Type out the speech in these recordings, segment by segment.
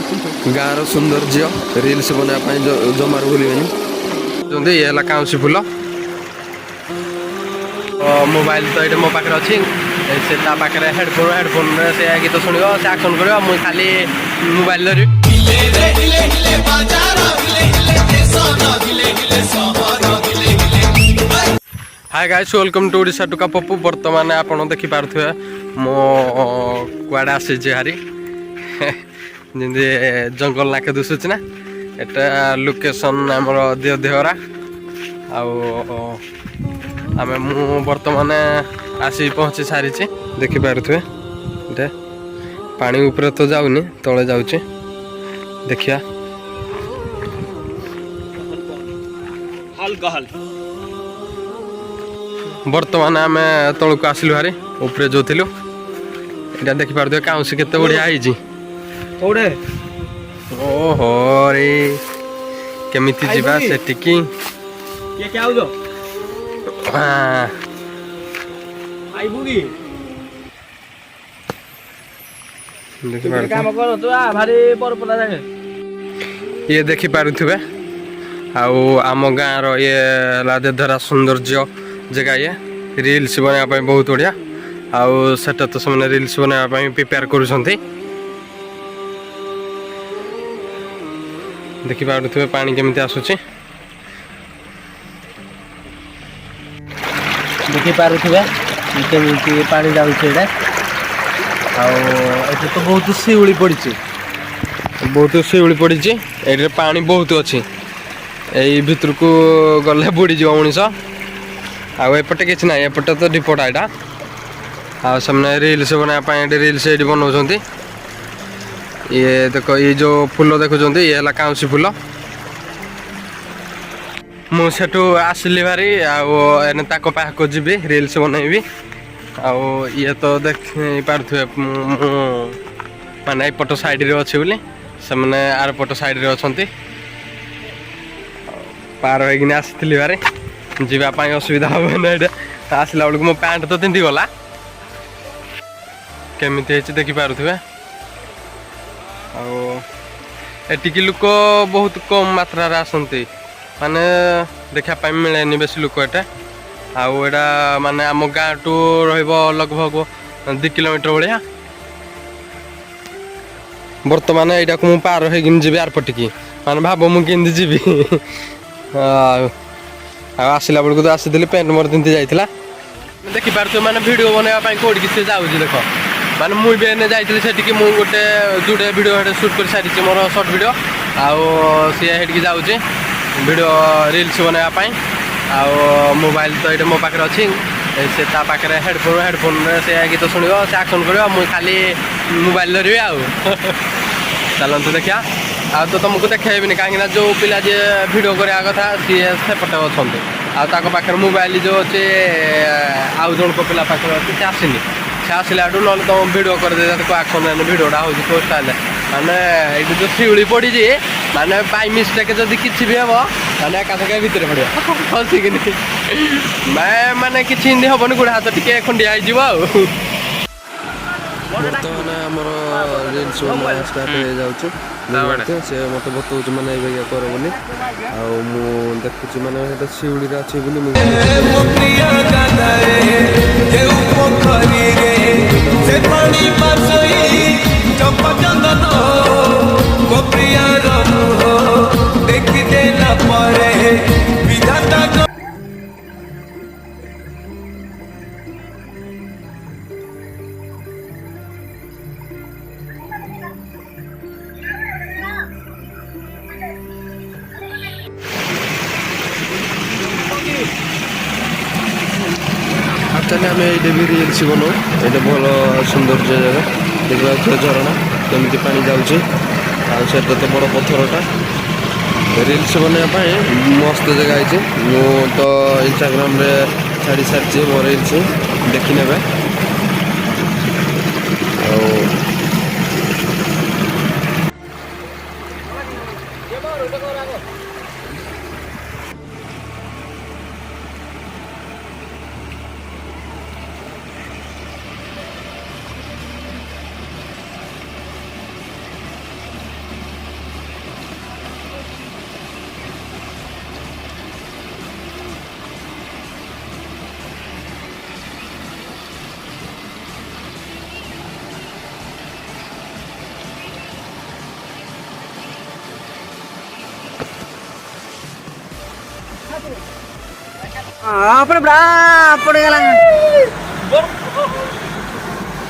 गाँव सौंदर्य रिल्स बनवाई जमार भूल ये काउंसी फूल मोबाइल तो ये मो पाखे अच्छी से पाखे हेडफोन से गीत शुण से आक्शन कर मुझे खाली मोबाइल धरी hi guys welcome to Odisha टुका पप्पू बर्तमान आप देखिपे मो कुआड़े आसी हारी जमी जंगल नाके दिशुच ना एटा लोकेशन आमर देहरा आम मु बर्तमान आसी पहुँची सारी देखिपे ये पानी उपरे तो जाऊनी तले जाऊँ देखिया बर्तमान आम तलक आसलु हारी उपरे जो थिलु एटा देखि पारदे काउंसी केते बढ़िया आइजी ओडे ओहो रे केमिति जिबा सेटिकी ये क्या हो हां आइबुगी देखि पारदे काम करो तो आ भारी परपला जागे ये देखि पारुथबे आउ आम गाँ रो ये लादेधरा सौंदर्य जगह ये रिल्स बनाया बहुत बढ़िया आउ सेटा तो से रिल्स बनाया प्रिपेयर करुँच देखि पारुथबे पानी केमिति आसुची देखि पारुथबे केमिति पानी जाउछे एटा आउ एटा तो बहुत शिउली पड़ी ये पानी बहुत अच्छी यही भितर को गले बुड़ी जो मनीष आपटे कि ना एपटे तो डिपोटा यहाँ आने रिल्स बनाया रिल्स ये बनाऊँ ये देख ये जो फूल देखुं ये है काउंसी फूल मुझे आसली भारी आको जी रिल्स बनैबी आउ ये तो देख पारे माने एपट साइड रे अच्छे बोली से आर पट साइड रे अच्छा पार होगी आसी बारे जावाई असुविधा हम आसला बेलू मो पैंट तो पिंधि गला केमिति देखि पारुथबे आटिकी लोक बहुत कम मात्रा आसती माने देखा मिलेनि बेस लोक एटा आउटा माने आम गाँ टू लगभग 2 किलोमीटर भाया बर्तमान यहाँ को मुझे पार होगी जी आर पटिकी माने भाव मुझे जी आसला बेलू तो आसी पेंट मोर पिंधि जाइला देखिपारे मैंने भिड बनवाई कौटी सी जाऊँ देख माने मुझे जाइए से गोटे जोड़े भिड सुट कर सारी मोर सर्ट भिड आउ सी जाऊँ भिड रिल्स बनवाई आउ मोबाइल तो ये मो पाखे अच्छी से पाखे हेडफोन से गीत शुण से आक्शन कर मुझे खाली मोबाइल धरबी चलते देखिया आ तो तुमको देखेबी कहीं जो पिला जी भिडियो करा कथा सी सेपटे अच्छा पाखे मोबाइल जो अच्छे आउ जन को पिला पाखे अच्छे से आसनी से आसला ना तुम भिडियो करदे आक्शन भिडियोटा हो पोस्ट आए माने ये जो शिउली पड़ी माने बाय मिस्टेक जब किसी भी हम माने एकाथक भितर पड़े फसिकी माने कि हेनी गोड़ हाथ टे खंडिया बर्तमान आमर रिल्स स्टार्ट हो जाऊँ से मत बताऊँ मैंने ये कर बोली देखुची मैंने शिउली अच्छी बोली चले आम ये भी रिल्स बनाऊ ये भल सौंदर्य जगह देखा झरणा केमी पानी जाऊँच तो बड़ पथरटा रिल्स बनवाई मस्त जगह है मु तो इंस्टाग्राम रे छाड़ी सारी मो रिल्स देखी ने ଆପଣ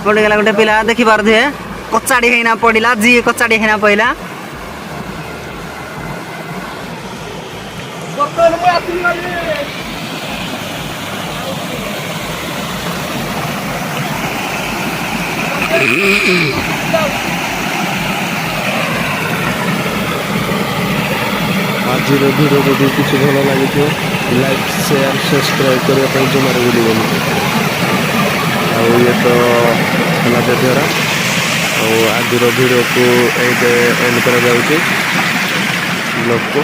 ପଡ଼ିଗଲା ଗୋଟେ ପିଲା ଦେଖିପାରୁଥିବେ କଚାଡ଼ି ହେଇନା ପଡ଼ିଲା ଯିଏ କଚାଡ଼ି ହେଇନା ପଇଲା ଆଜିର ଭିଡ଼ିଓ ଯଦି କିଛି ଭଲ ଲାଗିଥିବ ଲାଇକ୍ ସେୟାର ସବସ୍କ୍ରାଇବ୍ କରିବା ପାଇଁ ଜମାରୁ ଭୁଲିବନି। ଆଉ ଇଏ ତ ହେଲା ବେଧରା ଆଉ ଆଜିର ଭିଡ଼ିଓକୁ ଏଇଠି ଏଣ୍ଡ କରାଯାଉଛି ବ୍ଲଗ୍କୁ।